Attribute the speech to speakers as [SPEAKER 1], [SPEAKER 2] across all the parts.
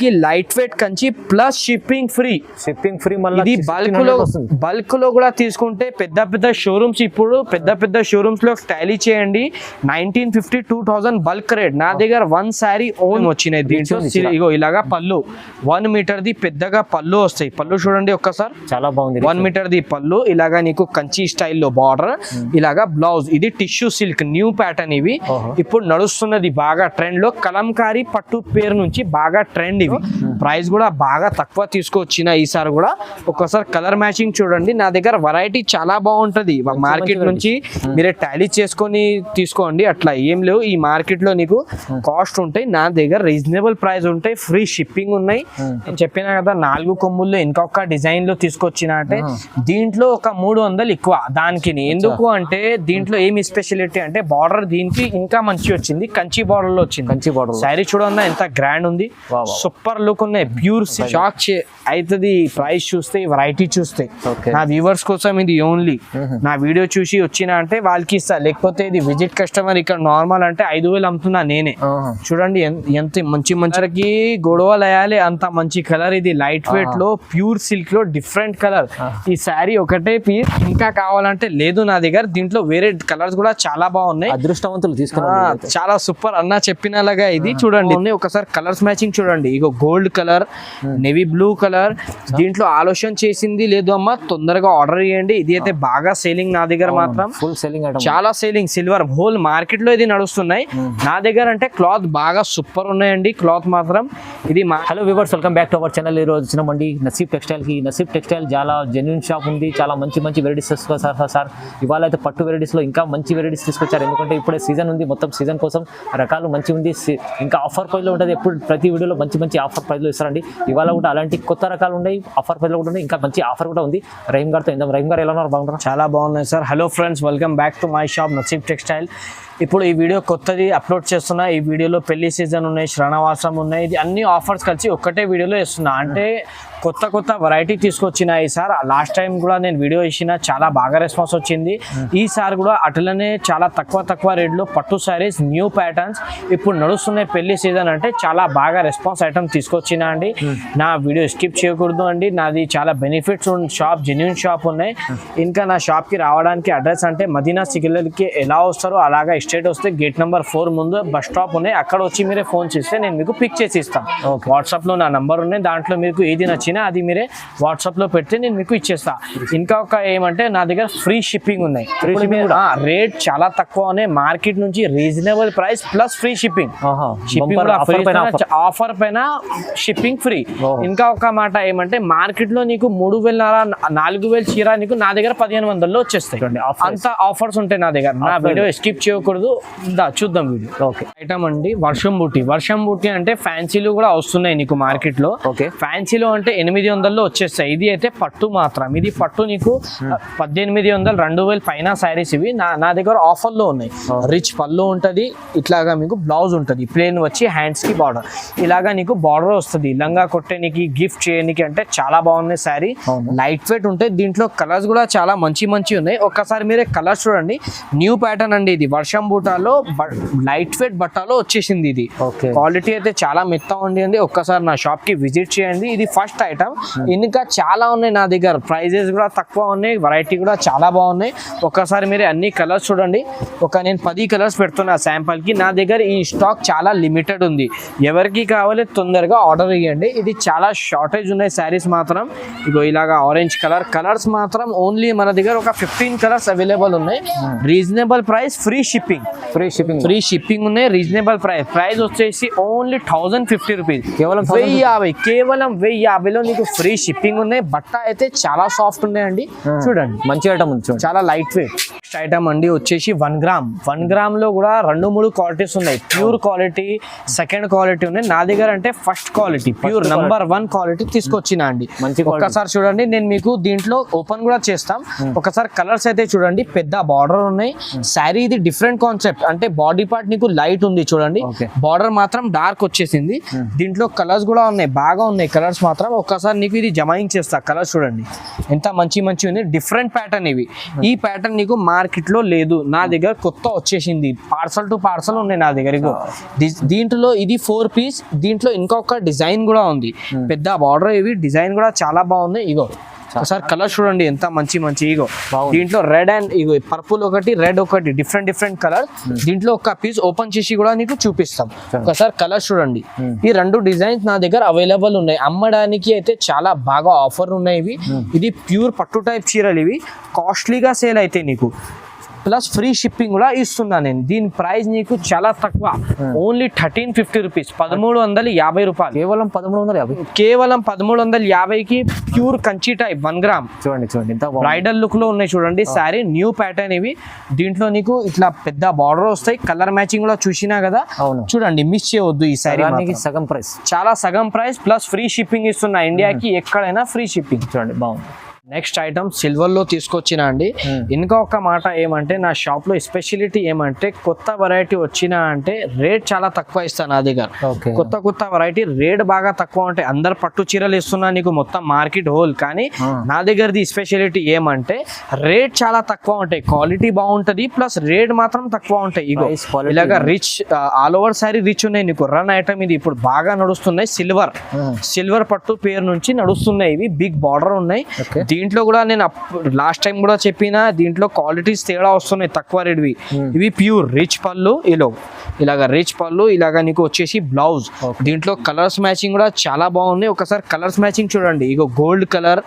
[SPEAKER 1] కి light weight Kanchi plus shipping free మళ్ళీ ఇది బల్క్ లో కూడా తీసుకుంటే పెద్ద షోరూమ్స్ ఇప్పుడు పెద్ద షోరూమ్స్ లో టాలీ చేయండి 1950-2000 బల్క్ రేట్ నా దగ్గర 1 సారీ ఓన్ వచ్చినాయి దీంట్లో ఇగో ఇలాగా పళ్ళు 1 మీటర్ ది పెద్దగా పళ్ళు వస్తాయి పళ్ళు చూడండి ఒక్కసారి చాలా బాగుంది 1 మీటర్ ది పళ్ళు ఇలాగా నీకు కంచి స్టైల్లో బార్డర్ ఇలాగా బ్లౌజ్ ఇది టిష్యూ సిల్క్ న్యూ ప్యాటర్న్ ఇవి ఇప్పుడు నడుస్తున్నది బాగా ట్రెండ్ లో కలంకారీ పట్టు పేరు నుంచి బాగా ట్రెండ్ ఇవి ప్రైస్ కూడా బాగా తక్కువ తీసుకొచ్చిన ఈసారి కూడా ఒక్కసారి కలర్ మ్యాచింగ్ చూడండి నా దగ్గర వెరైటీ చాలా బాగుంటది మార్కెట్ నుంచి మీరే టాలీ చేసుకొని తీసుకోండి అట్లా ఏం లేవు ఈ మార్కెట్ లో నీకు కాస్ట్ ఉంటాయి నా దగ్గర రీజనబుల్ ప్రైస్ ఉంటాయి ఫ్రీ షిప్పింగ్ ఉన్నాయి నేను చెప్పినా కదా 4 కొమ్ముల్లో ఇంకొక డిజైన్ లో తీసుకొచ్చిన అంటే దీంట్లో ఒక 300 ఎక్కువ దానికి ఎందుకు అంటే దీంట్లో ఏమి స్పెషాలిటీ అంటే బార్డర్ దీనికి ఇంకా మంచి వచ్చింది కంచి బార్డర్ లో వచ్చింది కంచి బార్డర్ శారీ చూడన్నా ఎంత గ్రాండ్ ఉంది సూపర్ లుక్ ఉన్నాయి ప్యూర్ షాక్ అవుతుంది ప్రైస్ చూస్తే వెరైటీ చూస్తే నా వ్యూవర్స్ కోసం ఇది ఓన్లీ నా వీడియో చూసి వచ్చిన అంటే వాళ్ళకి ఇస్తా లేకపోతే ఇది విజిట్ కస్టమర్ ఇక్కడ నార్మల్ అంటే 5000 అమ్ముతున్నా నేనే చూడండి ఎంత మంచికి గొడవలు వేయాలి అంత మంచి కలర్ ఇది లైట్ వెయిట్ లో ప్యూర్ సిల్క్ లో డిఫరెంట్ కలర్ ఈ శారీ ఒకటే పీస్ ఇంకా కావాలంటే లేదు నా దగ్గర దీంట్లో వేరే కలర్స్ కూడా చాలా బాగున్నాయి అదృష్టవంతులు తీసుకున్నారు చాలా సూపర్ అన్న చెప్పినలాగా ఇది చూడండి ఒకసారి కలర్స్ మ్యాచింగ్ చూడండి ఇగో gold colour navy blue colour దీంట్లో ఆలోచన చేసింది లేదు అమ్మ తొందరగా ఆర్డర్ చేయండి ఇది అయితే బాగా సేలింగ్ నా దగ్గర మాత్రం ఫుల్ సేలింగ్ చాలా సేలింగ్ సిల్వర్ హోల్ మార్కెట్ లో ఇది నడుస్తున్నాయి నా దగ్గర అంటే క్లాత్ బాగా సూపర్ ఉన్నాయండి క్లాత్ మాత్రం ఇది hello viewers welcome back to our channel ఈ రోజు వచ్చినామండి నసీబ్ టెక్స్టైల్ కి నసీబ్ టెక్స్టైల్ చాలా జెన్యూన్ షాప్ ఉంది చాలా మంచి వెరైటీస్ తీసుకొచ్చారు సార్ ఇవాళ అయితే పట్టు వెరైటీస్ లో ఇంకా మంచి వెరైటీస్ తీసుకొచ్చారు ఎందుకంటే ఇప్పుడే సీజన్ ఉంది మొత్తం సీజన్ కోసం రకాలు మంచి ఉంది ఇంకా ఆఫర్ ప్రైస్ లో ఉంటుంది ఎప్పుడు ప్రతి వీడియోలో మంచి ఆఫర్ ప్రైస్ లో ఇస్తారండి ఇవాళ కూడా అలాంటి కొత్త రకాలు ఉన్నాయి ఆఫర్ ప్రైస్ లో కూడా ఉన్నాయి ఇంకా మంచి ఆఫర్ కూడా ఉంది రహీం గారితో రహీం గారు ఎలా ఉన్నారు బాగున్నారు చాలా బాగున్నాయి sir hello friends welcome back to my shop నసీబ్ textile ఇప్పుడు ఈ వీడియో కొత్తది అప్లోడ్ చేస్తున్నా ఈ వీడియోలో పెళ్లి సీజన్ ఉన్నాయి శ్రావణవాసం ఉన్నాయి ఇది అన్ని ఆఫర్స్ కలిసి ఒక్కటే వీడియోలో ఇస్తున్నా అంటే కొత్త వెరైటీ తీసుకొచ్చిన ఈసారి లాస్ట్ టైం కూడా నేను వీడియో ఇచ్చిన చాలా బాగా రెస్పాన్స్ వచ్చింది ఈసారి కూడా అట్లనే చాలా తక్కువ రేట్లో పట్టు శారీస్ న్యూ ప్యాటర్న్స్ ఇప్పుడు నడుస్తున్నాయి పెళ్లి సీజన్ అంటే చాలా బాగా రెస్పాన్స్ ఐటమ్ తీసుకొచ్చిన అండి నా వీడియో స్కిప్ చేయకూడదు అండి నాది చాలా బెనిఫిట్స్ షాప్ జెన్యూన్ షాప్ ఉన్నాయి ఇంకా నా షాప్కి రావడానికి అడ్రస్ అంటే మదీనా సిగ్నల్కి ఎలా వస్తారో అలాగా స్ట్రేట్ వస్తే గేట్ నెంబర్ 4 ముందు బస్ స్టాప్ ఉన్నాయి అక్కడ వచ్చి మీరే ఫోన్ చేస్తే నేను మీకు పిక్ చేసి ఇస్తాను వాట్సాప్లో నా నంబర్ ఉన్నాయి దాంట్లో మీకు ఏది నచ్చినా అది మీరే వాట్సాప్ లో పెడితే నేను మీకు ఇచ్చేస్తా ఇంకా ఒక ఏమంటే నా దగ్గర ఫ్రీ షిప్పింగ్ ఉన్నాయి రేట్ చాలా తక్కువ ఉన్నాయి మార్కెట్ నుంచి reasonable price plus free shipping offer పైన షిప్పింగ్ ఫ్రీ ఇంకా ఒక మాట ఏమంటే మార్కెట్ లో నీకు 3000-4000 చీర నీకు నా దగ్గర 1500లో వచ్చేస్తాయి అంత ఆఫర్స్ ఉంటాయి నా దగ్గర నా వీడియో స్కిప్ చేయకూడదు చూద్దాం వీడియో ఓకే ఐటమ్ అండి వర్షం బూటీ అంటే ఫ్యాన్సీలు కూడా వస్తున్నాయి నీకు మార్కెట్ లో ఫ్యాన్సీలో అంటే 800లో వచ్చేస్తాయి ఇది అయితే పట్టు మాత్రం ఇది పట్టు నీకు 1800-2000 పైన శారీస్ ఇవి నా దగ్గర ఆఫర్ లో ఉన్నాయి రిచ్ పళ్ళు ఉంటది ఇట్లాగా మీకు బ్లౌజ్ ఉంటది ప్లేన్ వచ్చి హ్యాండ్స్ కి బార్డర్ ఇలాగా నీకు బార్డర్ వస్తుంది లంగా కొట్టేనికి గిఫ్ట్ చేయడానికి అంటే చాలా బాగున్నాయి శారీ లైట్ వెయిట్ ఉంటాయి దీంట్లో కలర్స్ కూడా చాలా మంచి ఉన్నాయి ఒక్కసారి మీరే కలర్స్ చూడండి న్యూ ప్యాటర్న్ అండి ఇది వర్షం బూటాలో లైట్ వెయిట్ బట్టాలో వచ్చేసింది ఇది క్వాలిటీ అయితే చాలా మెత్తగా ఉంది ఒక్కసారి నా షాప్ కి విజిట్ చేయండి ఇది ఫస్ట్ ఐటమ్ ఇంకా చాలా ఉన్నాయి నా దగ్గర ప్రైజెస్ కూడా తక్కువ ఉన్నాయి వెరైటీ కూడా చాలా బాగున్నాయి ఒక్కసారి మీరు అన్ని కలర్స్ చూడండి నేను 10 కలర్స్ పెడుతున్నా శాంపుల్ కి నా దగ్గర ఈ స్టాక్ చాలా లిమిటెడ్ ఉంది ఎవరికి కావాలి తొందరగా ఆర్డర్ ఇవ్వండి ఇది చాలా షార్టేజ్ ఉన్నాయి శారీస్ మాత్రం ఇగో ఇలాగా ఆరెంజ్ కలర్స్ మాత్రం ఓన్లీ మన దగ్గర ఒక 15 కలర్స్ అవైలబుల్ ఉన్నాయి రీజనబుల్ ప్రైస్ ఫ్రీ షిప్పింగ్ ఉన్నాయి రీజనబుల్ ప్రైస్ వచ్చేసి ఓన్లీ 1050 రూపీస్ కేవలం 1050లో నీకు ఫ్రీ షిప్పింగ్ ఉన్నాయి బట్ట అయితే చాలా సాఫ్ట్ ఉన్నాయండి చూడండి మంచి ఐటమ్ ఉంది చాలా లైట్ వెయిట్ ఐటమ్ అండి వచ్చేసి 1 గ్రామ్ లో కూడా 2-3 క్వాలిటీస్ ఉన్నాయి ప్యూర్ క్వాలిటీ సెకండ్ క్వాలిటీ ఉన్నాయి నా దగ్గర అంటే first quality pure number 1 quality తీసుకొచ్చిన అండి ఒక్కసారి చూడండి నేను మీకు దీంట్లో ఓపెన్ కూడా చేస్తాం ఒకసారి కలర్స్ అయితే చూడండి పెద్ద బార్డర్ ఉన్నాయి శారీ ఇది డిఫరెంట్ కాన్సెప్ట్ అంటే బాడీ పార్ట్ నీకు లైట్ ఉంది చూడండి బార్డర్ మాత్రం డార్క్ వచ్చేసింది దీంట్లో కలర్స్ కూడా ఉన్నాయి బాగా ఉన్నాయి కలర్స్ మాత్రం ఒక్కసారి నీకు ఇది జమాయింగ్ చేస్తా కలర్స్ చూడండి ఎంత మంచి ఉంది డిఫరెంట్ ప్యాటర్న్ ఇవి ఈ ప్యాటర్న్ నీకు మార్కెట్ లో లేదు, నా దగ్గర కొత్త వచ్చేసింది, పార్సల్ టు పార్సల్ ఉన్నాయి నా దగ్గర. ఇగో దీంట్లో ఇది 4 పీస్, దీంట్లో ఇంకొక డిజైన్ కూడా ఉంది, పెద్ద బార్డర్, ఇవి డిజైన్ కూడా చాలా బాగుంది. ఇగో ఒకసారి కలర్ చూడండి ఎంత మంచి మంచి. ఇగో దీంట్లో రెడ్ అండ్ ఇగో పర్పుల్ ఒకటి, రెడ్ ఒకటి, డిఫరెంట్ కలర్. దీంట్లో ఒక పీస్ ఓపెన్ చేసి కూడా నీకు చూపిస్తాం. ఒకసారి కలర్ చూడండి. ఈ 2 డిజైన్స్ నా దగ్గర అవైలబుల్ ఉన్నాయి. అమ్మడానికి అయితే చాలా బాగా ఆఫర్ ఉన్నాయి ఇవి. ఇది ప్యూర్ పట్టు టైప్ చీరలు, ఇవి కాస్ట్లీగా సేల్ అయితే నీకు ప్లస్ ఫ్రీ షిప్పింగ్ కూడా ఇస్తున్నా నేను. దీని ప్రైస్ నీకు చాలా తక్కువ, ఓన్లీ 1350 రూపీస్, 1350 రూపాయలు.
[SPEAKER 2] కేవలం 1350,
[SPEAKER 1] కేవలం 1350కి ప్యూర్ కంచి టైప్ 1 గ్రామ్.
[SPEAKER 2] చూడండి
[SPEAKER 1] బ్రైడల్ లుక్ లో ఉన్నాయి చూడండి శారీ, న్యూ ప్యాటర్న్ ఇవి. దీంట్లో నీకు ఇట్లా పెద్ద బార్డర్ వస్తాయి, కలర్ మ్యాచింగ్ కూడా చూసినా కదా. చూడండి మిస్ చేయవద్దు ఈ శారీ,
[SPEAKER 2] సగం ప్రైస్,
[SPEAKER 1] చాలా సగం ప్రైస్ ప్లస్ ఫ్రీ షిప్పింగ్ ఇస్తున్నా ఇండియాకి ఎక్కడైనా ఫ్రీ షిప్పింగ్.
[SPEAKER 2] చూడండి బాగుంది.
[SPEAKER 1] నెక్స్ట్ ఐటమ్ సిల్వర్ లో తీసుకొచ్చిన అండి. ఇంకా ఒక మాట ఏమంటే నా షాప్ లో స్పెషాలిటీ ఏమంటే కొత్త వెరైటీ వచ్చినా అంటే రేట్ చాలా తక్కువ ఇస్తాను నా దగ్గర. కొత్త వెరైటీ రేట్ బాగా తక్కువ ఉంటాయి. అందరు పట్టు చీరలు ఇస్తున్నా నీకు మొత్తం మార్కెట్ హోల్, కానీ నా దగ్గరది స్పెషాలిటీ ఏమంటే రేట్ చాలా తక్కువ ఉంటాయి, క్వాలిటీ బాగుంటది ప్లస్ రేట్ మాత్రం తక్కువ ఉంటాయి. ఇగో ఇలాగా rich all over sorry rich ఉన్నాయి నీకు. రన్ ఐటమ్ ఇది ఇప్పుడు బాగా నడుస్తున్నాయి. సిల్వర్ పట్టు పేరు నుంచి నడుస్తున్నాయి ఇవి. బిగ్ బార్డర్ ఉన్నాయి. దీంట్లో కూడా నేను లాస్ట్ టైం కూడా చెప్పిన, దీంట్లో క్వాలిటీస్ తేడా వస్తున్నాయి తక్కువ రేట్వి. ఇవి ప్యూర్ రిచ్ పళ్ళు, ఇలాగా రిచ్ పళ్ళు, ఇలాగా నీకు వచ్చేసి బ్లౌజ్. దీంట్లో కలర్స్ మ్యాచింగ్ కూడా చాలా బాగున్నాయి. ఒకసారి కలర్స్ మ్యాచింగ్ చూడండి. ఇగో gold colour,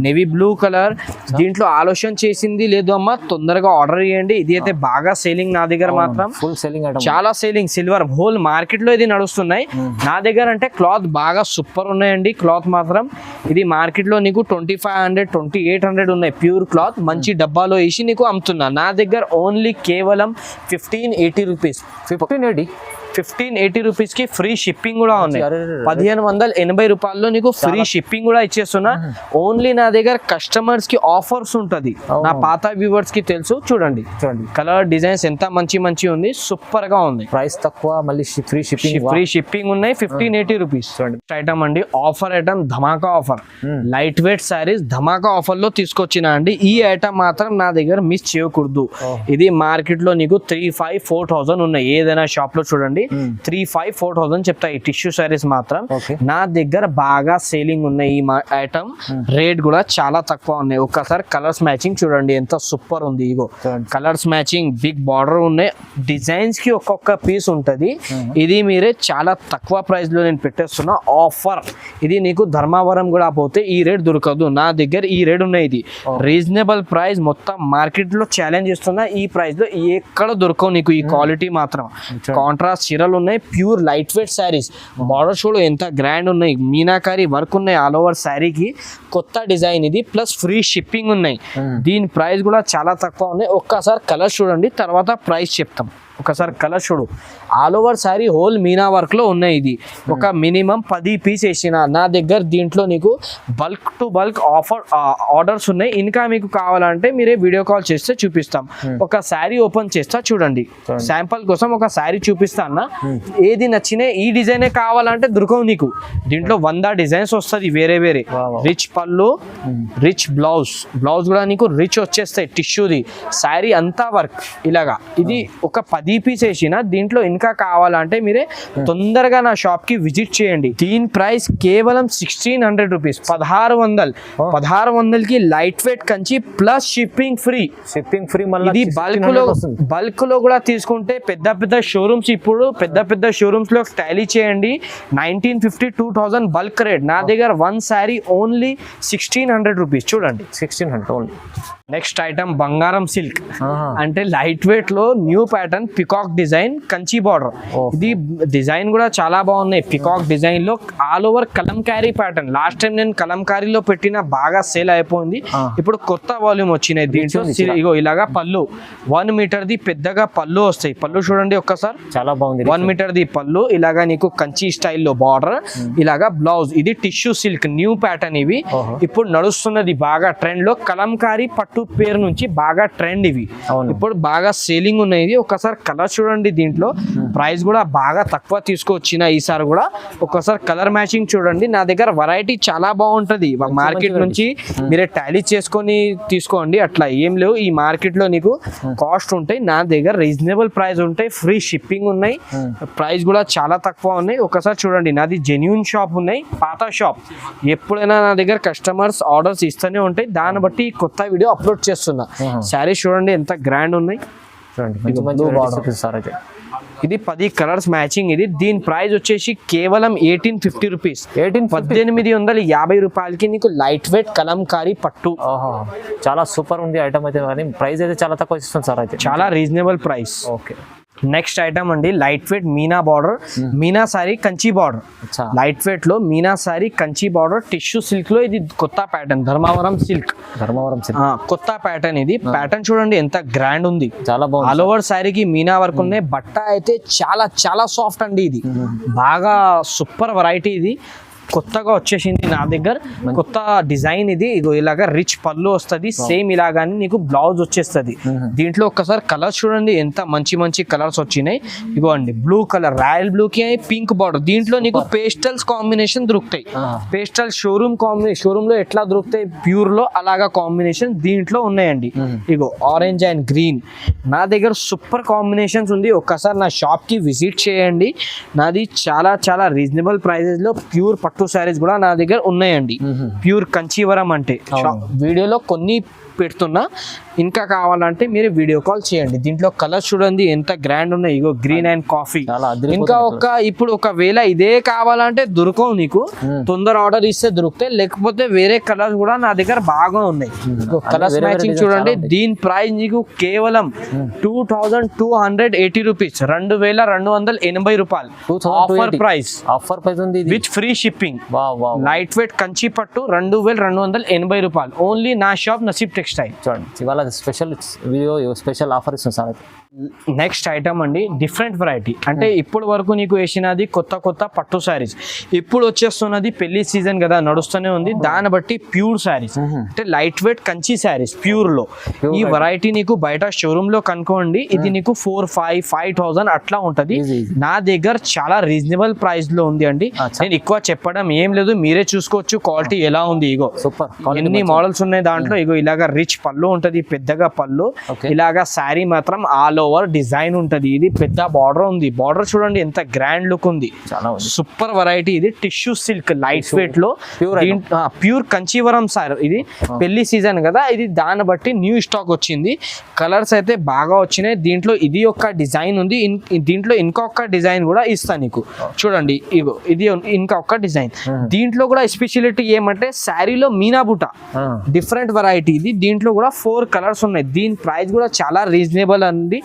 [SPEAKER 1] navy blue colour. దీంట్లో ఆలోచన చేసింది లేదు అమ్మా, తొందరగా ఆర్డర్ చేయండి. ఇది అయితే బాగా సేలింగ్ నా దగ్గర, మాత్రం
[SPEAKER 2] ఫుల్ సేలింగ్,
[SPEAKER 1] చాలా సేలింగ్. సిల్వర్ హోల్ మార్కెట్ లో ఇది నడుస్తున్నాయి. నా దగ్గర అంటే క్లాత్ బాగా సూపర్ ఉన్నాయండి. క్లాత్ మాత్రం ఇది మార్కెట్ లో నీకు 2500 2800 ఉన్నాయి ప్యూర్ క్లాత్. మంచి డబ్బాలో వేసి నీకు అమ్ముతున్నా. నా దగ్గర ఓన్లీ కేవలం 1580 రూపీస్, 1580 రూపీస్ కి ఫ్రీ షిప్పింగ్ కూడా ఉన్నాయి. 1580 రూపాయల్లో నీకు ఫ్రీ షిప్పింగ్ కూడా ఇచ్చేస్తున్నా. ఓన్లీ నా దగ్గర కస్టమర్స్ కి ఆఫర్స్ ఉంటది, నా పాత వ్యూవర్స్ కి తెలుసు. చూడండి కలర్ డిజైన్స్ ఎంత మంచి ఉంది, సూపర్ గా ఉంది.
[SPEAKER 2] ప్రైస్ తక్కువ, మళ్ళీ ఫ్రీ
[SPEAKER 1] షిప్పింగ్ ఉన్నాయి. 1580 రూపీస్ ఐటమ్ అండి. ఆఫర్ ఐటమ్, ధమాకా ఆఫర్, లైట్ వెయిట్ సారీస్ ధమాకా ఆఫర్ లో తీసుకొచ్చిన అండి. ఈ ఐటమ్ మాత్రం నా దగ్గర మిస్ చేయకూడదు. ఇది మార్కెట్ లో నీకు 3500-4000 ఉన్నాయి. ఏదైనా షాప్ లో చూడండి 3500-4000 చెప్తాయి. టిష్యూ సారీస్ మాత్రం నా దగ్గర బాగా సేలింగ్ ఉన్నాయి. ఈ ఐటమ్ రేట్ కూడా చాలా తక్కువ ఉన్నాయి. ఒక్కసారి కలర్స్ మ్యాచింగ్ చూడండి ఎంత సూపర్ ఉంది. ఇగో కలర్స్ మ్యాచింగ్, బిగ్ బార్డర్ ఉన్నాయి. డిజైన్స్ కి ఒక్కొక్క పీస్ ఉంటది. ఇది మీరే చాలా తక్కువ ప్రైస్ లో నేను పెట్టేస్తున్నా ఆఫర్. ఇది నీకు ధర్మవరం కూడా పోతే ఈ రేట్ దొరకదు, నా దగ్గర ఈ రేట్ ఉన్నాయి. ఇది రీజనబుల్ ప్రైస్, మొత్తం మార్కెట్ లో ఛాలెంజ్ చేస్తున్నా. ఈ ప్రైస్ లో ఎక్కడ దొరకవు నీకు. ఈ క్వాలిటీ మాత్రం కాంట్రాస్ట్ చీరలు ఉన్నాయి. Pure light weight saris. Border చూడు ఎంత గ్రాండ్ ఉన్నాయి. మీనాకారి వర్క్ ఉన్నాయి ఆల్ ఓవర్ శారీకి. కొత్త డిజైన్ ఇది, ప్లస్ ఫ్రీ షిప్పింగ్ ఉన్నాయి. దీని ప్రైస్ కూడా చాలా తక్కువ ఉన్నాయి. ఒక్కసారి కలర్ చూడండి, తర్వాత ప్రైస్ చెప్తాం. ఒకసారి కలర్ చూడు. All over sari whole Meena work లో ఉన్నాయి. ఇది ఒక మినిమం 10 పీస్ వేసిన నా దగ్గర. దీంట్లో నీకు బల్క్ టు బల్క్ ఆర్డర్స్ ఉన్నాయి. ఇంకా మీకు కావాలంటే మీరే వీడియో కాల్ చేస్తే చూపిస్తాం. ఒక శారీ ఓపెన్ చేస్తా చూడండి, శాంపుల్ కోసం ఒక శారీ చూపిస్తా అన్న. ఏది నచ్చినా ఈ డిజైనే కావాలంటే దొరకవు నీకు. దీంట్లో 100 డిజైన్స్ వస్తుంది వేరే. రిచ్ పళ్ళు, రిచ్ బ్లౌజ్ కూడా నీకు రిచ్ వచ్చేస్తాయి. టిష్యూది శారీ అంతా వర్క్ ఇలాగా. ఇది ఒక 10 పీస్ వేసిన. దీంట్లో ఇంకా కావాలంటే మీరే తొందరగా నా షాప్ కి విజిట్ చేయండి. దీని ప్రైస్ కేవలం 1600 రూపీస్, 1600 కి light weight Kanchi plus shipping free. ఇది బల్క్ లో కూడా తీసుకుంటే పెద్ద షోరూమ్స్, ఇప్పుడు పెద్ద షోరూమ్స్ లో టాలీ చేయండి. 1950-2000 బల్క్ రేట్. నా దగ్గర 1 శారీ ఓన్లీ 1600 రూపీస్. చూడండి 1600 ఓన్లీ. నెక్స్ట్ ఐటమ్ బంగారం సిల్క్, అంటే లైట్ వెయిట్ లో new pattern, peacock design, Kanchi border. ఇది డిజైన్ కూడా చాలా బాగున్నాయి. పికాక్ డిజైన్ లో all over Kalamkari pattern. Last time నేను కలంకారీలో పెట్టిన బాగా సేల్ అయిపోయింది. ఇప్పుడు కొత్త వాల్యూమ్ వచ్చినాయి దీంట్లో. ఇగో ఇలాగా పళ్ళు 1 మీటర్ది పెద్దగా పళ్ళు వస్తాయి. పళ్ళు చూడండి ఒక్కసారి,
[SPEAKER 2] చాలా బాగుంది.
[SPEAKER 1] 1 మీటర్ది పళ్ళు. ఇలాగా నీకు కంచి స్టైల్లో బార్డర్, ఇలాగా బ్లౌజ్. ఇది టిష్యూ సిల్క్ న్యూ ప్యాటర్న్. ఇవి ఇప్పుడు నడుస్తున్నది బాగా ట్రెండ్ లో కలంకారీ పట్టు పట్టు పేరు నుంచి బాగా ట్రెండ్ ఇవి.
[SPEAKER 2] అవును.
[SPEAKER 1] ఇప్పుడు బాగా సేలింగ్ ఉన్నాయి. ఒకసారి కలర్ చూడండి, దీంట్లో ప్రైస్ కూడా బాగా తక్కువ తీసుకొచ్చిన ఈసారి కూడా. ఒకసారి కలర్ మ్యాచింగ్ చూడండి, నా దగ్గర వెరైటీ చాలా బాగుంటది. మార్కెట్ నుంచి మీరే టాలీ చేసుకొని తీసుకోండి, అట్లా ఏం లేవు. ఈ మార్కెట్ లో నీకు కాస్ట్ ఉంటాయి, నా దగ్గర రీజనబుల్ ప్రైస్ ఉంటాయి, ఫ్రీ షిప్పింగ్ ఉన్నాయి, ప్రైస్ కూడా చాలా తక్కువ ఉన్నాయి. ఒకసారి చూడండి, నాది జెన్యూన్ షాప్ ఉన్నాయి, పాత షాప్. ఎప్పుడైనా నా దగ్గర కస్టమర్స్ ఆర్డర్స్ ఇస్తూనే ఉంటాయి, దాన్ని బట్టి కొత్త వీడియో అప్లోడ్ చేస్తున్నా. శారీస్ చూడండి ఎంత గ్రాండ్ ఉన్నాయి,
[SPEAKER 2] చూడండి మంచి మంచి varieties చూపిస్తారు అయితే.
[SPEAKER 1] ఇది 10 కలర్స్ మ్యాచింగ్. ఇది దీని ప్రైస్ వచ్చేసి కేవలం 1850 రూపీస్, 1850 రూపాయలకి నీకు లైట్ వెయిట్ కలంకారీ పట్టు.
[SPEAKER 2] చాలా సూపర్ ఉంది ఐటమ్ అయితే, కానీ ప్రైస్ అయితే చాలా తక్కువ ఇస్తుంది సార్ అయితే,
[SPEAKER 1] చాలా reasonable price.
[SPEAKER 2] Okay.
[SPEAKER 1] Next item అండి, light weight Meena border, Meena sari Kanchi border. Light weight లో Meena sari Kanchi border tissue silk లో. ఇది కొత్త ప్యాటర్న్, ధర్మవరం సిల్క్ కొత్త ప్యాటర్న్. ఇది ప్యాటర్న్ చూడండి ఎంత గ్రాండ్ ఉంది, చాలా బాగుంది. ఆల్ ఓవర్ సారీకి మీనా వర్క్ ఉన్నాయి. బట్ట అయితే చాలా చాలా సాఫ్ట్ అండి, ఇది బాగా సూపర్ వెరైటీ. ఇది కొత్తగా వచ్చేసింది నా దగ్గర, కొత్త డిజైన్. ఇది ఇగో ఇలాగా రిచ్ పళ్ళు వస్తుంది, సేమ్ ఇలాగానే నీకు బ్లౌజ్ వచ్చేస్తుంది. దీంట్లో ఒక్కసారి కలర్స్ చూడండి ఎంత మంచి మంచి కలర్స్ వచ్చినాయి. ఇగో అండి, బ్లూ కలర్, రాయల్ బ్లూ కి పింక్ బార్డర్. దీంట్లో నీకు పేస్టల్స్ కాంబినేషన్ దొరుకుతాయి. పేస్టల్ షోరూమ్ లో ఎట్లా దొరుకుతాయి ప్యూర్ లో, అలాగా కాంబినేషన్ దీంట్లో ఉన్నాయండి. ఇగో ఆరెంజ్ అండ్ గ్రీన్, నా దగ్గర సూపర్ కాంబినేషన్స్ ఉంది. ఒక్కసారి నా షాప్ కి విజిట్ చేయండి. నాది చాలా చాలా రీజనబుల్ ప్రైజెస్ లో ప్యూర్ పట్టు సారీస్ కూడా నా దగ్గర ఉన్నాయండి. ప్యూర్ కంచీవరం అంటే వీడియోలో కొన్ని పెడుతున్నా, ఇంకా కావాలంటే మీరు వీడియో కాల్ చేయండి. దీంట్లో కలర్స్ చూడండి ఎంత గ్రాండ్ ఉన్నాయి. ఇగో గ్రీన్ అండ్ కాఫీ. ఇంకా ఇప్పుడు ఒకవేళ ఇదే కావాలంటే దొరకవు నీకు, తొందర ఆర్డర్ ఇస్తే దొరుకుతాయి, లేకపోతే వేరే కలర్స్ కూడా నా దగ్గర బాగా ఉన్నాయి. కలర్స్ మ్యాచింగ్ చూడండి. దీని ప్రైస్ నీకు కేవలం 2280 రూపీస్, 2280 రూపాయలు ఆఫర్ ప్రైస్ ఉంది, with free shipping. Light weight Kanchi పట్టు 2280 రూపాయలు, ఓన్లీ నా షాప్ నసీబ్ టెక్స్టైల్.
[SPEAKER 2] చూడండి ఇవాళ స్పెషల్ వీడియో, స్పెషల్ ఆఫర్ ఇస్తుంది సార్.
[SPEAKER 1] నెక్స్ట్ ఐటమ్ అండి, డిఫరెంట్ వెరైటీ. అంటే ఇప్పుడు వరకు నీకు వేసినది కొత్త కొత్త పట్టు శారీస్, ఇప్పుడు వచ్చేస్తున్నది పెళ్లి సీజన్ కదా, నడుస్తూనే ఉంది. దాన్ని బట్టి ప్యూర్ శారీస్, అంటే light weight Kanchi saris pure లో. ఈ వెరైటీ నీకు బయట షోరూమ్ లో కనుక్కోండి, ఇది నీకు 4,500 అట్లా ఉంటది. నా దగ్గర చాలా రీజనబుల్ ప్రైస్ లో ఉంది అండి. నేను ఎక్కువ చెప్పడం ఏం లేదు, మీరే చూసుకోవచ్చు క్వాలిటీ ఎలా ఉంది. ఇగో సూపర్, ఎన్ని మోడల్స్ ఉన్నాయి దాంట్లో. ఇగో ఇలాగా రిచ్ పళ్ళు ఉంటది, పెద్దగా పళ్ళు. ఇలాగా శారీ మాత్రం ఆల్ ఓవర్ డిజైన్ ఉంటది. ఇది పెద్ద బార్డర్ ఉంది, బార్డర్ చూడండి ఎంత గ్రాండ్ లుక్ ఉంది, సూపర్ వెరైటీ. ఇది టిష్యూ సిల్క్ లైట్ వెయిట్ లో, ప్యూర్ కంచీవరం సార్. ఇది పెళ్లి సీజన్ కదా, ఇది దాన్ని బట్టి న్యూ స్టాక్ వచ్చింది. కలర్స్ అయితే బాగా వచ్చినాయి. దీంట్లో ఇది ఒక డిజైన్ ఉంది, దీంట్లో ఇంకొక డిజైన్ కూడా ఇస్తా నీకు. చూడండి ఇగో ఇది ఇంకా ఒక డిజైన్. దీంట్లో కూడా స్పెషాలిటీ ఏమంటే శారీలో మీనా బుట్ట, డిఫరెంట్ వెరైటీ. ఇది దీంట్లో కూడా 4 కలర్స్ ఉన్నాయి. దీని ప్రైస్ కూడా చాలా రీజనబుల్ అండి.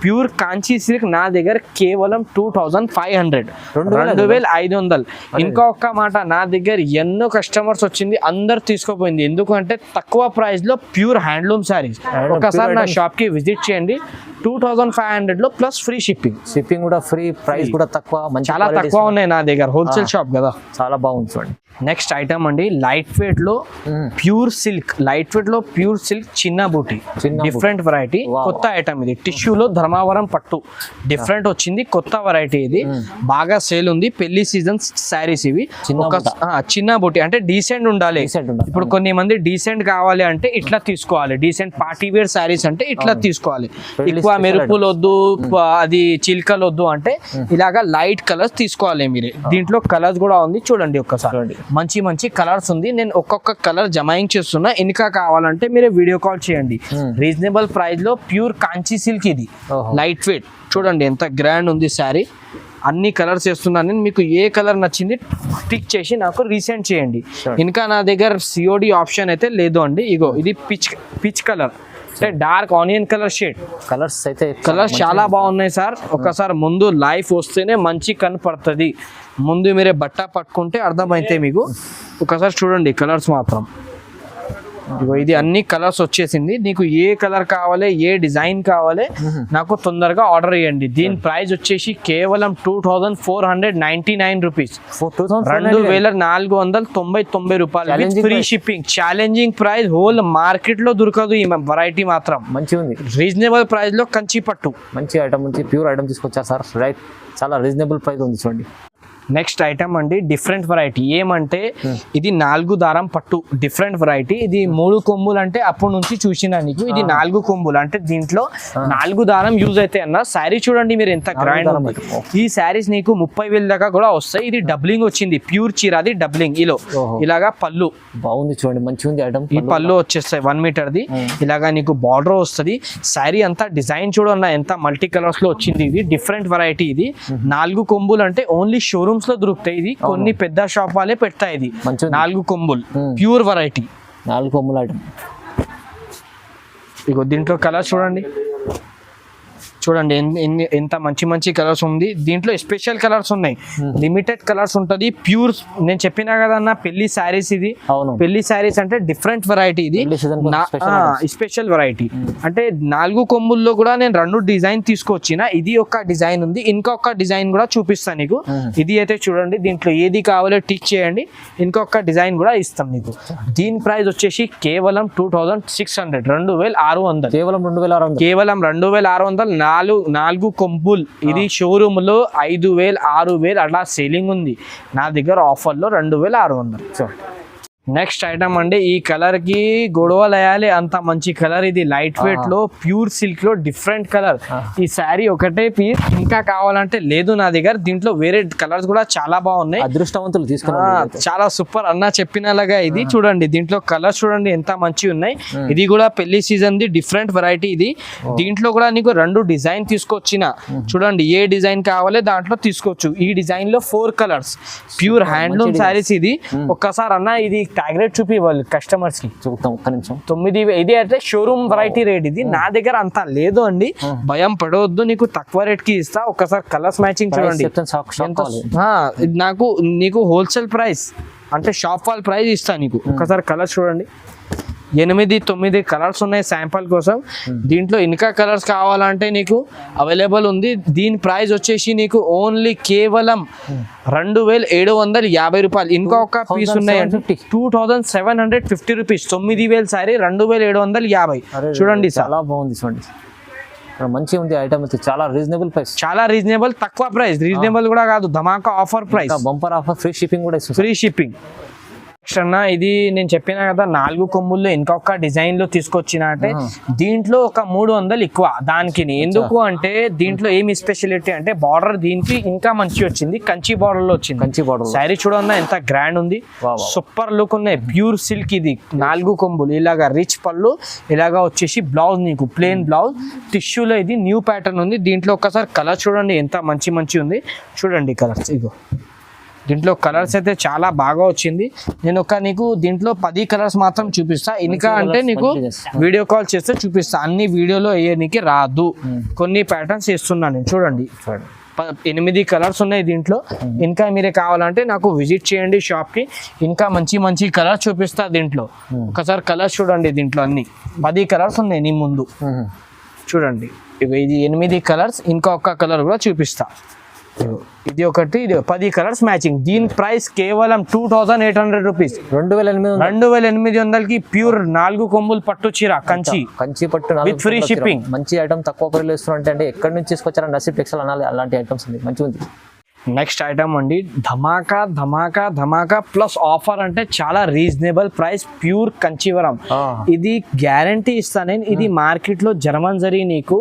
[SPEAKER 1] ప్యూర్ కాంచీ సిల్క్ నా దగ్గర కేవలం 2500, 2500. ఇంకా ఒక్క మాట, నా దగ్గర ఎన్నో కస్టమర్స్ వచ్చింది, అందరు తీసుకోపోయింది. ఎందుకంటే తక్కువ ప్రైస్ లో ప్యూర్ హ్యాండ్లూమ్ శారీస్. ఒకసారి నా షాప్ కి విజిట్ చేయండి. 2500 లో ప్లస్ ఫ్రీ షిప్పింగ్
[SPEAKER 2] కూడా ఫ్రీ, ప్రైస్ కూడా తక్కువ,
[SPEAKER 1] చాలా తక్కువ ఉన్నాయి నా దగ్గర, హోల్సేల్ షాప్ కదా.
[SPEAKER 2] చాలా బాగుంది చూడండి.
[SPEAKER 1] నెక్స్ట్ ఐటమ్ అండి, లైట్ వెయిట్ లో ప్యూర్ సిల్క్, లైట్ వెయిట్ లో ప్యూర్ సిల్క్ చిన్న బూటీ, డిఫరెంట్ వెరైటీ. కొత్త ఐటమ్ ఇది, టిష్యూలో ధర్మవరం పట్టు డిఫరెంట్ వచ్చింది, కొత్త వెరైటీ. ఇది బాగా సేల్ ఉంది, పెళ్లి సీజన్ శారీస్ ఇవి. చిన్న బూటీ అంటే డీసెంట్ ఉండాలి. ఇప్పుడు కొన్ని మంది డీసెంట్ కావాలి అంటే ఇట్లా తీసుకోవాలి, డీసెంట్ పార్టీ వేర్ శారీస్ అంటే ఇట్లా తీసుకోవాలి. ఎక్కువ మెరుపులు వద్దు, అది చిల్కలు వద్దు అంటే ఇలాగా లైట్ కలర్స్ తీసుకోవాలి మీరే. దీంట్లో కలర్స్ కూడా ఉంది చూడండి ఒక్కసారి, మంచి మంచి కలర్స్ ఉంది. నేను ఒక్కొక్క కలర్ జమాయింగ్ చేస్తున్నా, ఇంకా కావాలంటే మీరు వీడియో కాల్ చేయండి. రీజనబుల్ ప్రైస్ లో ప్యూర్ కాంచీ సిల్క్, ఇది లైట్ వెయిట్. చూడండి ఎంత గ్రాండ్ ఉంది శారీ. అన్ని కలర్స్ వేస్తున్నాను నేను, మీకు ఏ కలర్ నచ్చింది టిక్ చేసి నాకు రీసెండ్ చేయండి. ఇంకా నా దగ్గర సిఓడి ఆప్షన్ అయితే లేదు అండి. ఇగో ఇది పిచ్ కలర్, అంటే dark onion colour shade. Colours చాలా బాగున్నాయి సార్. ఒకసారి ముందు లైఫ్ వస్తేనే మంచి కనపడుతుంది. ముందు మీరే బట్ట పట్టుకుంటే అర్థమైతే మీకు. ఒకసారి చూడండి కలర్స్ మాత్రం ఇగో ఇది అన్ని కలర్స్ వచ్చేసింది. నీకు ఏ కలర్ కావాలి, ఏ డిజైన్ కావాలి, నాకు తొందరగా ఆర్డర్ చేయండి. దీని ప్రైస్ వచ్చేసి కేవలం 2499 రూపీస్, 2499 రూపాయలు, free shipping. Challenging price, whole market లో దొరకదు ఈ వెరైటీ మాత్రం.
[SPEAKER 2] మంచిగా ఉంది,
[SPEAKER 1] రీజనబుల్ ప్రైస్ లో కంచి పట్టు
[SPEAKER 2] మంచి ఐటమ్, మంచి ప్యూర్ ఐటమ్ తీసుకొచ్చారు సార్. రైట్, చాలా రీజనబుల్ ప్రైస్ ఉంది చూడండి.
[SPEAKER 1] నెక్స్ట్ ఐటమ్ అండి డిఫరెంట్ వెరైటీ. ఏమంటే ఇది 4 దారం పట్టు, డిఫరెంట్ వెరైటీ. ఇది 3 కొమ్ములు అంటే అప్పటి నుంచి చూసినా నీకు. ఇది 4 కొమ్ములు అంటే దీంట్లో 4 దారం యూజ్ అయితే అన్న. శారీ చూడండి మీరు ఎంత గ్రాండ్ ఉంది. ఈ శారీస్ నీకు 30,000 దాకా కూడా వస్తాయి. ఇది డబ్లింగ్ వచ్చింది, ప్యూర్ చీర, అది డబ్లింగ్. ఇలాగా పళ్ళు
[SPEAKER 2] బాగుంది చూడండి, మంచిగా ఉంది ఐటమ్.
[SPEAKER 1] ఈ పళ్ళు వచ్చేస్తాయి 1 మీటర్ది. ఇలాగా నీకు బార్డర్ వస్తుంది. శారీ అంతా డిజైన్ చూడన్నా ఎంత మల్టీ కలర్స్ లో వచ్చింది. ఇది డిఫరెంట్ వెరైటీ. ఇది 4 కొమ్ములు అంటే ఓన్లీ షోరూమ్ లో దొరుకుతాయి. ఇది కొన్ని పెద్ద షాప్ వాళ్ళే పెడతాయి. ఇది 4 కొమ్ములు ప్యూర్ వెరైటీ,
[SPEAKER 2] 4 కొమ్ములు ఐటమ్.
[SPEAKER 1] ఇగో దీంట్లో కలర్ చూడండి, చూడండి ఎంత మంచి మంచి కలర్స్ ఉంది. దీంట్లో స్పెషల్ కలర్స్ ఉన్నాయి, లిమిటెడ్ కలర్స్ ఉంటది. ప్యూర్ నేను చెప్పినా కదా అన్న, పెళ్లి శారీస్. ఇది పెళ్లి శారీస్ అంటే డిఫరెంట్ వెరైటీ. ఇది స్పెషల్ వెరైటీ. అంటే 4 కొమ్ముల్లో కూడా నేను 2 డిజైన్ తీసుకొచ్చిన. ఇది ఒక డిజైన్ ఉంది, ఇంకొక డిజైన్ కూడా చూపిస్తాను నీకు. ఇది అయితే చూడండి, దీంట్లో ఏది కావాలో టిక్ చేయండి, ఇంకొక డిజైన్ కూడా ఇస్తాం నీకు. దీని ప్రైస్ వచ్చేసి కేవలం 2600, 2600, కేవలం 2600. 4 కొమ్ములు. ఇది షోరూమ్ లో 5,000, 6,000 అలా సేలింగ్ ఉంది. నా దగ్గర ఆఫర్ లో 2600. నెక్స్ట్ ఐటమ్ అండి, ఈ కలర్ కి గొడవలు వేయాలి అంత మంచి కలర్. ఇది లైట్ వెయిట్ లో ప్యూర్ సిల్క్ లో డిఫరెంట్ కలర్. ఈ శారీ ఒకటే పీస్, ఇంకా కావాలంటే లేదు నా దగ్గర. దీంట్లో వేరే కలర్స్ కూడా చాలా బాగున్నాయి.
[SPEAKER 2] అదృష్టవంతులు తీసుకున్నారు,
[SPEAKER 1] చాలా సూపర్ అన్న చెప్పినలాగా. ఇది చూడండి, దీంట్లో కలర్స్ చూడండి ఎంత మంచి ఉన్నాయి. ఇది కూడా పెళ్లి సీజన్ ది డిఫరెంట్ వెరైటీ. ఇది దీంట్లో కూడా నీకు 2 డిజైన్ తీసుకొచ్చిన. చూడండి, ఏ డిజైన్ కావాలి దాంట్లో తీసుకోవచ్చు. ఈ డిజైన్ లో 4 కలర్స్, ప్యూర్ హ్యాండ్లూమ్ శారీస్. ఇది ఒక్కసారి అన్న ఇది ట్యాగ్ రేట్ చూపివ్వాలి కస్టమర్స్ కి.
[SPEAKER 2] చూద్దాం ఒక్క నిమిషం.
[SPEAKER 1] 9,000. ఇది అయితే షోరూమ్ వెరైటీ రేట్. ఇది నా దగ్గర అంత లేదు అండి, భయం పడవద్దు, నీకు తక్కువ రేట్ కి ఇస్తా. ఒకసారి కలర్స్ మ్యాచింగ్ చూడండి. నీకు హోల్సేల్ ప్రైస్ అంటే షాప్ వాళ్ళ ప్రైస్ ఇస్తా నీకు. ఒకసారి కలర్స్ చూడండి, 8-9 కలర్స్ ఉన్నాయి శాంపుల్ కోసం. దీంట్లో ఇంకా కలర్స్ కావాలంటే నీకు అవైలబుల్ ఉంది. దీని ప్రైస్ వచ్చేసి నీకు ఓన్లీ కేవలం 2,750 రూపాయలు. ఇంకొక పీస్ ఉన్నాయి అంటే 2,750 రూపీస్. 9,000 సారీ 2,750. చూడండి
[SPEAKER 2] చాలా బాగుంది చూడండి, మంచిగా ఉంది ఐటమ్. అయితే చాలా రీజనబుల్ ప్రైస్,
[SPEAKER 1] చాలా రీజనబుల్, తక్కువ ప్రైస్. రీజనబుల్ కూడా కాదు, ధమాకా offer price,
[SPEAKER 2] bumper offer, free shipping కూడా ఇస్తుంది.
[SPEAKER 1] Free shipping. అన్న ఇది నేను చెప్పినా కదా 4 కొమ్ముల్లో ఇంకొక డిజైన్ లో తీసుకొచ్చిన. అంటే దీంట్లో ఒక 300 ఎక్కువ దానికి. ఎందుకు అంటే దీంట్లో ఏమి స్పెషాలిటీ అంటే బార్డర్ దీనికి ఇంకా మంచి వచ్చింది, కంచి బార్డర్ లో వచ్చింది.
[SPEAKER 2] కంచి బార్డర్
[SPEAKER 1] శారీ చూడన్నా ఎంత గ్రాండ్ ఉంది, సూపర్ లుక్ ఉన్నాయి. Pure silk. ఇది 4 కొమ్ములు, ఇలాగా రిచ్ పళ్ళు, ఇలాగా వచ్చేసి బ్లౌజ్ నీకు ప్లెయిన్ బ్లౌజ్ టిష్యూలో. ఇది న్యూ ప్యాటర్న్ ఉంది. దీంట్లో ఒకసారి కలర్ చూడండి ఎంత మంచి మంచి ఉంది. చూడండి కలర్స్, ఇగో దీంట్లో కలర్స్ అయితే చాలా బాగా వచ్చింది. నేను నీకు దీంట్లో 10 కలర్స్ మాత్రం చూపిస్తా. ఇంకా అంటే నీకు వీడియో కాల్ చేస్తే చూపిస్తా, అన్ని వీడియోలో వేయడానికి రాదు. కొన్ని ప్యాటర్న్స్ వేస్తున్నా నేను. చూడండి 8 కలర్స్ ఉన్నాయి దీంట్లో. ఇంకా మీరే కావాలంటే నాకు విజిట్ చేయండి షాప్ కి, ఇంకా మంచి మంచి కలర్స్ చూపిస్తా దీంట్లో. ఒకసారి కలర్స్ చూడండి, దీంట్లో అన్ని 10 కలర్స్ ఉన్నాయి నీ ముందు. చూడండి, ఇది 8 కలర్స్. ఇంకొక కలర్ కూడా చూపిస్తా. ఇది ఒకటి, ఇది 10 కలర్స్ మ్యాచింగ్. దీని ప్రైస్ కేవలం 2,800 రూపీస్, 2,800కి ప్యూర్ 4 కొమ్ములు పట్టు చీర కంచి
[SPEAKER 2] పట్టు
[SPEAKER 1] విత్ ఫ్రీ షిప్పింగ్.
[SPEAKER 2] మంచి ఐటమ్ తక్కువ ప్రైస్ ఇస్తున్నారు అంటే ఎక్కడి నుంచి తీసుకొచ్చారా? నసీబ్ టెక్స్టైల్ అనాలి, అలాంటి ఐటమ్స్ ఉంది, మంచిగా ఉంది.
[SPEAKER 1] నెక్స్ట్ ఐటమ్ అండి, ధమాకా ధమాకా ధమాకా ప్లస్ ఆఫర్. అంటే చాలా రీజనబుల్ ప్రైస్, ప్యూర్ కంచీవరం. ఇది గ్యారంటీ ఇస్తా నేను. ఇది మార్కెట్ లో జర్మన్ జరీ నీకు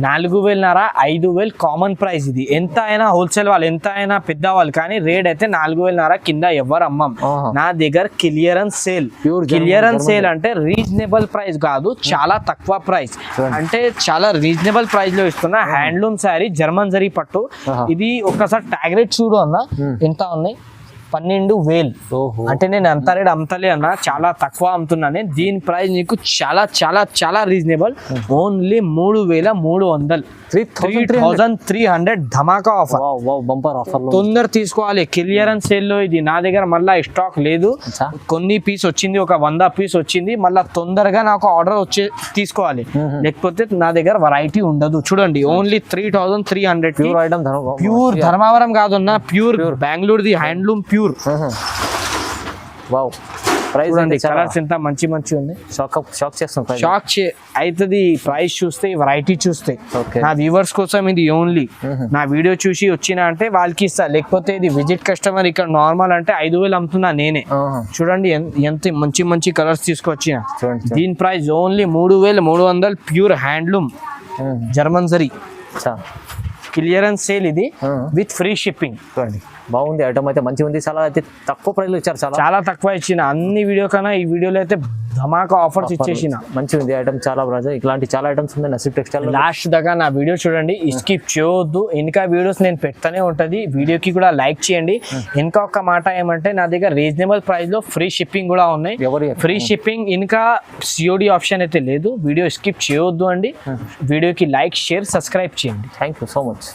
[SPEAKER 1] 4,500, 5,000 కామన్ ప్రైస్. ఇది ఎంత అయినా హోల్సేల్ వాళ్ళు, ఎంత అయినా పెద్దవాళ్ళు, కానీ రేట్ అయితే 4,500 కింద ఎవరు అమ్మం. నా దగ్గర క్లియరెన్స్ సేల్. క్లియరెన్స్ సేల్ అంటే రీజనబుల్ ప్రైస్ కాదు, చాలా తక్కువ ప్రైస్. అంటే చాలా రీజనబుల్ ప్రైస్ లో ఇస్తున్నా. హ్యాండ్లూమ్ శారీ, జర్మన్ జరీ పట్టు. ఇది ఒకసారి ట్యాగ్ రేట్ చూడు అన్న ఎంత ఉన్నాయి. 12,000.
[SPEAKER 2] ఓహో
[SPEAKER 1] అంటే నేను అంత రేట్ అమ్ముతలే అన్న, చాలా తక్కువ అమ్ముతున్నాను. దీని ప్రైస్ నీకు చాలా చాలా చాలా రీజనబుల్, ఓన్లీ 3,300, 3,300 ధమాకా ఆఫర్.
[SPEAKER 2] బంపర్ ఆఫర్
[SPEAKER 1] తొందర తీసుకోవాలి, క్లియరెన్స్ సేల్ లో ఇది. నా దగ్గర మళ్ళీ స్టాక్ లేదు, కొన్ని పీస్ వచ్చింది, ఒక 100 పీస్ వచ్చింది. మళ్ళీ తొందరగా నాకు ఆర్డర్ వచ్చే తీసుకోవాలి, లేకపోతే నా దగ్గర వెరైటీ ఉండదు. చూడండి only 3,300
[SPEAKER 2] pure item
[SPEAKER 1] pure Dharmavaram కాదన్నా, ప్యూర్ బెంగళూరుది హ్యాండ్లూమ్ ప్యూర్.
[SPEAKER 2] వావ్ ప్రైస్
[SPEAKER 1] చూడండి కలర్స్ ఎంత మంచి మంచి ఉంది.
[SPEAKER 2] షాక్ చేస్తాం
[SPEAKER 1] షాక్ అవుతుంది ప్రైస్ చూస్తే, వెరైటీ చూస్తే.
[SPEAKER 2] Okay.
[SPEAKER 1] నా వ్యూవర్స్ కోసం ఇది ఓన్లీ. నా వీడియో చూసి వచ్చినా అంటే వాళ్ళకి ఇస్తా, లేకపోతే ఇది విజిట్ కస్టమర్. ఇక్కడ నార్మల్ అంటే 5,000 అమ్ముతున్నా నేనే. చూడండి ఎంత మంచి మంచి కలర్స్ తీసుకొచ్చిన. దీని price only 3,300, pure handloom German zari. Clearance sale ఇది విత్ ఫ్రీ షిప్పింగ్.
[SPEAKER 2] చూడండి బాగుంది ఐటమ్ అయితే, మంచిగా ఉంది. చాలా అయితే తక్కువ ప్రైస్ లో ఇచ్చారు,
[SPEAKER 1] చాలా తక్కువ ఇచ్చిన. అన్ని వీడియో కన్నా ఈ వీడియోలో అయితే ధమాకా ఆఫర్స్ ఇచ్చేసిన.
[SPEAKER 2] మంచిగా ఉంది ఐటమ్ చాలా బ్రదర్. ఇట్లాంటి చాలా ఐటమ్స్ ఉన్నాయి నసీబ్ టెక్స్టైల్.
[SPEAKER 1] లాస్ట్ దాకా నా వీడియో చూడండి, స్కిప్ చేయొద్దు. ఇంకా వీడియోస్ నేను పెడతానే ఉంటది. వీడియోకి కూడా లైక్ చేయండి. ఇంకా ఒక మాట ఏమంటే, నా దగ్గర రీజనబుల్ ప్రైస్ లో ఫ్రీ షిప్పింగ్ కూడా ఉన్నాయి. ఫ్రీ షిప్పింగ్, ఇంకా సిఓడి ఆప్షన్ అయితే లేదు. వీడియో స్కిప్ చేయొద్దు అండి. వీడియోకి లైక్, షేర్, సబ్స్క్రైబ్ చేయండి.
[SPEAKER 2] Thank you so much.